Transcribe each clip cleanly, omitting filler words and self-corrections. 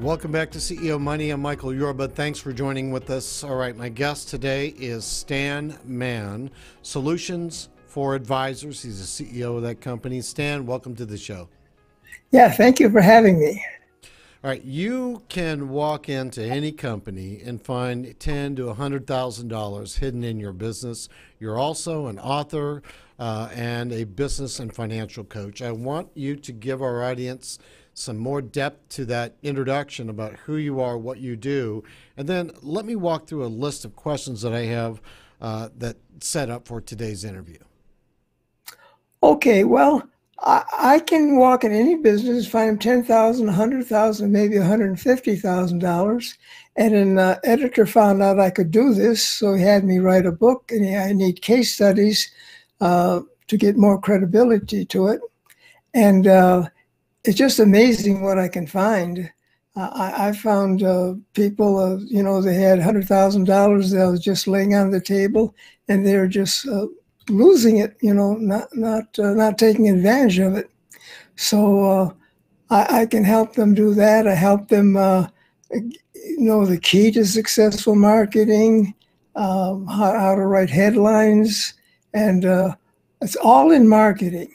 Welcome back to CEO Money. I'm Michael Yorba. Thanks for joining with us. All right, my guest today is Stan Mann, Solutions for Advisors. He's the CEO of that company. Stan, welcome to the show. Yeah, thank you for having me. All right, you can walk into any company and find $10,000 to $100,000 hidden in your business. You're also an author and a business and financial coach. I want you to give our audience some more depth to that introduction about who you are, what you do, and then let me walk through a list of questions that I have that set up for today's interview. Okay, well, I can walk in any business, find $10,000, $100,000, maybe $150,000. And an editor found out I could do this, so he had me write a book, and I need case studies to get more credibility to it. And it's just amazing what I can find. I found people, they had $100,000 that was just laying on the table, and they're just losing it, not taking advantage of it. So I can help them do that. I help them know the key to successful marketing, how to write headlines, and it's all in marketing.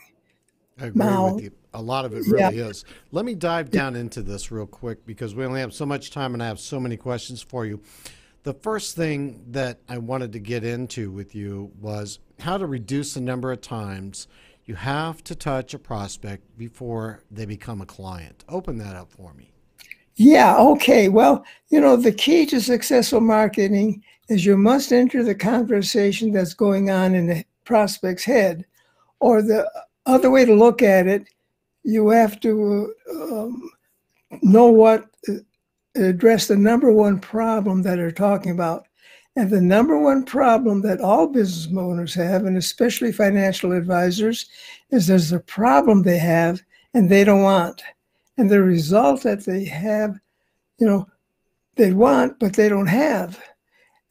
I agree with you. A lot of it really is. Let me dive down into this real quick because we only have so much time and I have so many questions for you. The first thing that I wanted to get into with you was how to reduce the number of times you have to touch a prospect before they become a client. Open that up for me. Yeah, okay. Well, the key to successful marketing is you must enter the conversation that's going on in the prospect's head. Or the other way to look at it, you have to know what address the number one problem that they're talking about. And the number one problem that all business owners have, and especially financial advisors, is there's a problem they have and they don't want. And the result that they have, they want, but they don't have.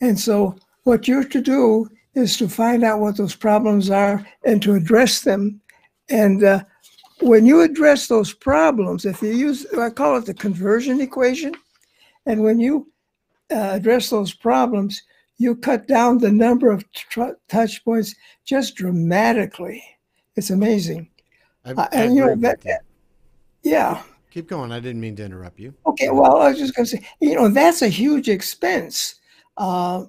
And so what you're to do is to find out what those problems are and to address them. And when you address those problems, if you use, I call it the conversion equation, and when you address those problems, you cut down the number of touch points just dramatically. It's amazing. Yeah. Keep going. I didn't mean to interrupt you. Okay. Well, I was just going to say, that's a huge expense. I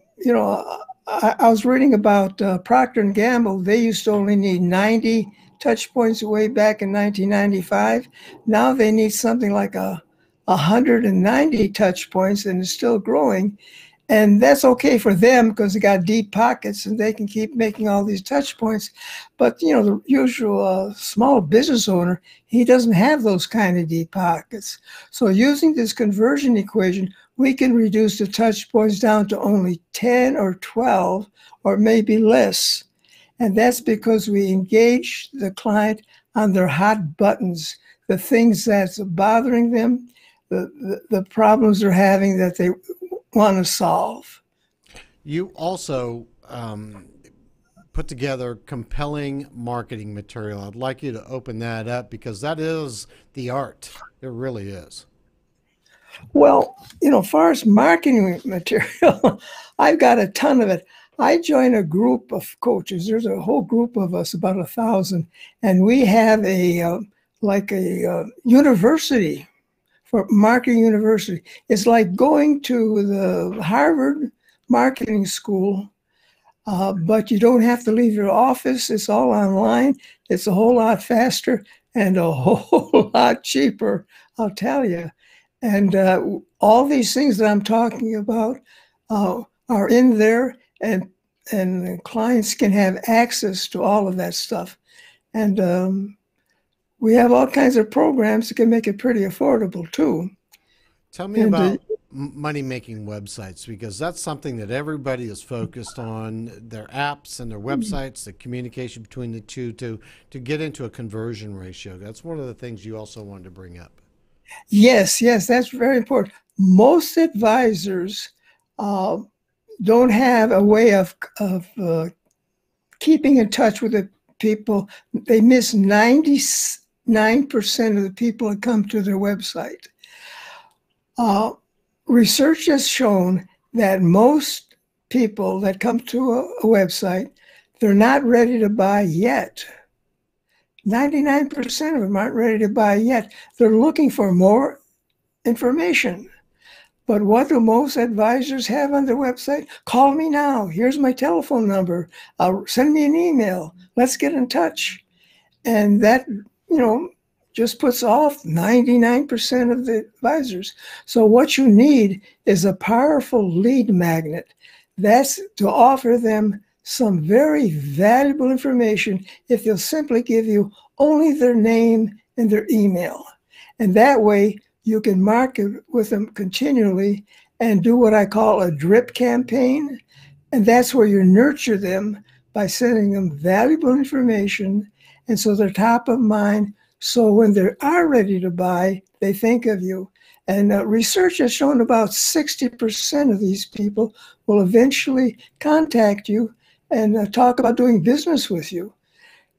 was reading about Procter & Gamble. They used to only need 90 touch points way back in 1995. Now they need something like 190 touch points, and it's still growing. And that's okay for them because they got deep pockets and they can keep making all these touch points. But, the usual small business owner, he doesn't have those kind of deep pockets. So using this conversion equation, we can reduce the touch points down to only 10 or 12 or maybe less. And that's because we engage the client on their hot buttons, the things that's bothering them, the problems they're having that they want to solve. You also put together compelling marketing material. I'd like you to open that up because that is the art. It really is. Well, as far as marketing material, I've got a ton of it. I joined a group of coaches. There's a whole group of us, about 1,000, and we have a university for marketing university. It's like going to the Harvard Marketing School, but you don't have to leave your office. It's all online. It's a whole lot faster and a whole lot cheaper, I'll tell you. And all these things that I'm talking about are in there, and the clients can have access to all of that stuff. And we have all kinds of programs that can make it pretty affordable too. Tell me about money-making websites, because that's something that everybody is focused on, their apps and their websites, the communication between the two to get into a conversion ratio. That's one of the things you also wanted to bring up. Yes, that's very important. Most advisors don't have a way of keeping in touch with the people. They miss 99% of the people that come to their website. Uh, Research has shown that most people that come to a website, they're not ready to buy yet. 99% of them aren't ready to buy yet. They're looking for more information. But what do most advisors have on their website? Call me now. Here's my telephone number. Send me an email. Let's get in touch. And that, just puts off 99% of the advisors. So what you need is a powerful lead magnet. That's to offer them some very valuable information if they'll simply give you only their name and their email. And that way you can market with them continually and do what I call a drip campaign. And that's where you nurture them by sending them valuable information. And so they're top of mind. So when they are ready to buy, they think of you. And research has shown about 60% of these people will eventually contact you and talk about doing business with you.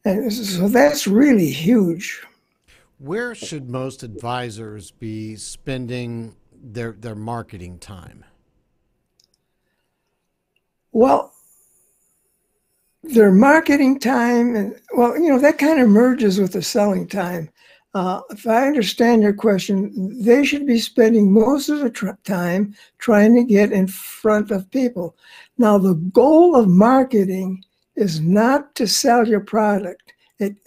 And so that's really huge. Where should most advisors be spending their marketing time? Well, their marketing time, and that kind of merges with the selling time. If I understand your question, they should be spending most of the time trying to get in front of people. Now, the goal of marketing is not to sell your product.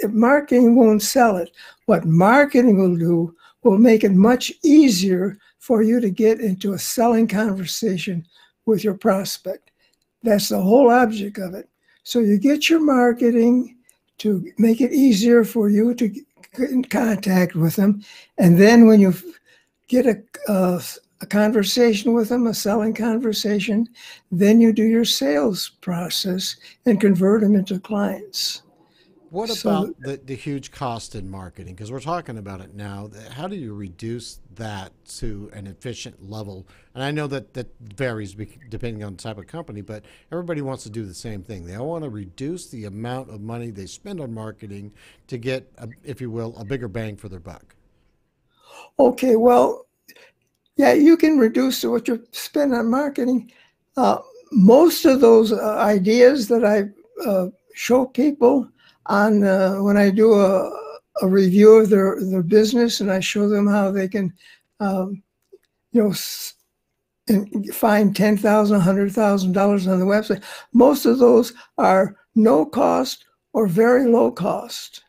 Marketing won't sell it. What marketing will do will make it much easier for you to get into a selling conversation with your prospect. That's the whole object of it. So you get your marketing to make it easier for you to get in contact with them. And then when you get a conversation with them, a selling conversation, then you do your sales process and convert them into clients. What about the huge cost in marketing? Because we're talking about it now. How do you reduce that to an efficient level? And I know that varies depending on the type of company, but everybody wants to do the same thing. They all want to reduce the amount of money they spend on marketing to get, if you will, a bigger bang for their buck. Okay, well, yeah, you can reduce what you spend on marketing. Most of those ideas that I show people on when I do a review of their business, and I show them how they can, find $10,000, $100,000 on the website. Most of those are no cost or very low cost.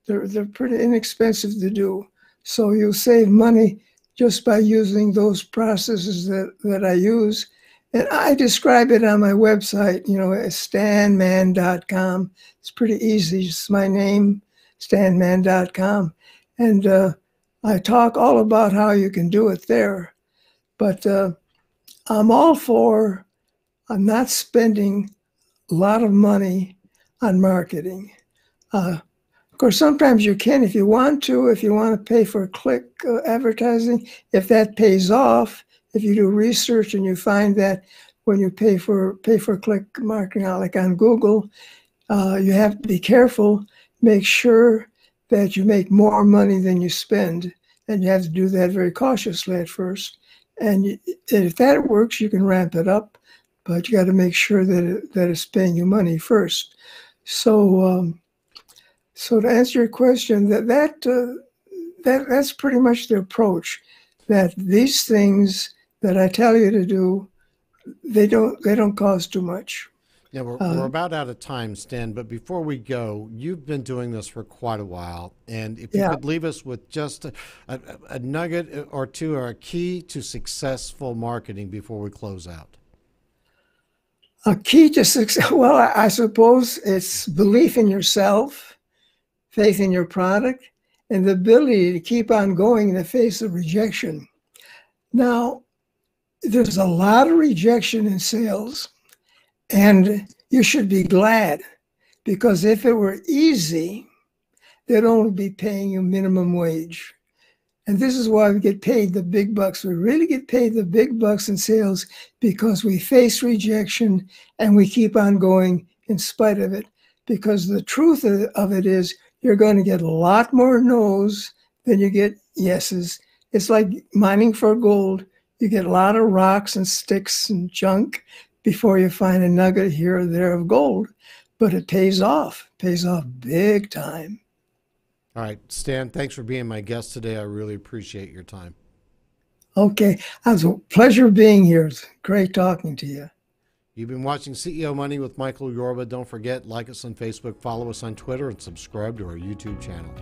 They're pretty inexpensive to do. So you'll save money just by using those processes that I use. And I describe it on my website, at stanmann.com. It's pretty easy. It's my name, stanmann.com. And I talk all about how you can do it there. But I'm all for not spending a lot of money on marketing. Of course, sometimes you can if you want to pay for click advertising, if that pays off. If you do research and you find that when you pay for click marketing, like on Google, you have to be careful, make sure that you make more money than you spend. And you have to do that very cautiously at first. And if that works, you can ramp it up, but you got to make sure that it's paying you money first. So to answer your question, that's pretty much the approach. That these things that I tell you to do, they don't cost too much. Yeah, we're about out of time, Stan, but before we go, you've been doing this for quite a while, and if you could leave us with just a nugget or two, or a key to successful marketing before we close out. A key to success, well, I suppose it's belief in yourself, faith in your product, and the ability to keep on going in the face of rejection. Now, there's a lot of rejection in sales, and you should be glad, because if it were easy, they'd only be paying you minimum wage. And this is why we get paid the big bucks. We really get paid the big bucks in sales because we face rejection and we keep on going in spite of it. Because the truth of it is you're going to get a lot more no's than you get yeses. It's like mining for gold. You get a lot of rocks and sticks and junk before you find a nugget here or there of gold. But it pays off big time. All right, Stan, thanks for being my guest today. I really appreciate your time. Okay. It was a pleasure being here. It's great talking to you. You've been watching CEO Money with Michael Yorba. Don't forget, like us on Facebook, follow us on Twitter, and subscribe to our YouTube channel.